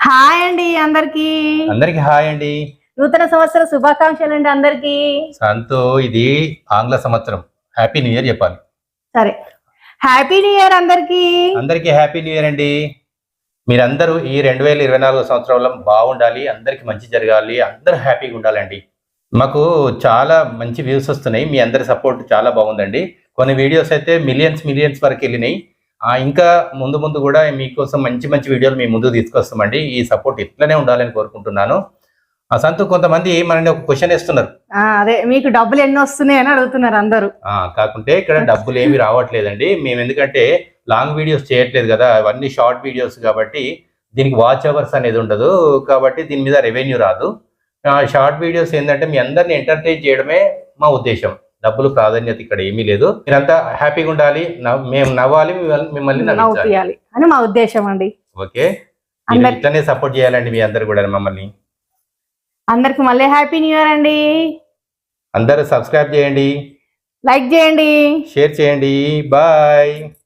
Hi అండి అందరికి. అందరికి హాయ్ అండి. నూతన సంవత్సర శుభాకాంక్షలు అండి అందరికి. సంతో ఇది ఆంగ్ల సంవత్సరం. హ్యాపీ న్యూ ఇయర్ చెప్పాలి. సరే, హ్యాపీ న్యూ ఇయర్ అందరికి. అందరికి హ్యాపీ న్యూ ఇయర్ అండి. మీరందరూ ఈ 2024 సంవత్సరంలో బాగుండాలి, అందరికి మంచి జరగాలి, అందరూ హ్యాపీగా ఉండాలండి. మాకు చాలా మంచి వ్యూస్ వస్తున్నాయి, మీ అందరి సపోర్ట్ చాలా బాగుందండి. కొన్ని వీడియోస్ అయితే మిలియన్స్ వరకు వెళ్ళినాయి. ఇంకా ముందు ముందు కూడా మీకోసం మంచి మంచి వీడియోలు మీ ముందు తీసుకొస్తామండి. ఈ సపోర్ట్ ఇట్లనే ఉండాలని కోరుకుంటున్నాను. సంతు కొంతమంది మనని ఒక క్వశ్చన్ ఇస్తున్నారు, అదే మీకు డబ్బులు ఎన్ని వస్తున్నాయి అని అడుగుతున్నారు అందరూ. కాకుంటే ఇక్కడ డబ్బులు ఏమి రావట్లేదండి. మేము ఎందుకంటే లాంగ్ వీడియోస్ చేయట్లేదు కదా, అవన్నీ షార్ట్ వీడియోస్ కాబట్టి దీనికి వాచ్ అవర్స్ అనేది ఉండదు, కాబట్టి దీని మీద రెవెన్యూ రాదు. షార్ట్ వీడియోస్ ఏంటంటే మీ అందరిని ఎంటర్టైన్ చేయడమే మా ఉద్దేశం. డబ్బులు ప్రాధాన్యత ఇక్కడ ఏమీ లేదు. మీరంతా హ్యాపీగా ఉండాలి, మేము నవ్వాలి, మిమ్మల్ని నవ్వియాలి అని మా ఉద్దేశం అండి. ఓకే, ఇట్లనే సపోర్ట్ చేయాలండి మీ అందరు కూడా మమ్మల్ని. అందరికి మళ్ళీ హ్యాపీ న్యూ ఇయర్ అండి. అందరూ సబ్స్క్రైబ్ చేయండి, లైక్ చేయండి, షేర్ చేయండి. బాయ్.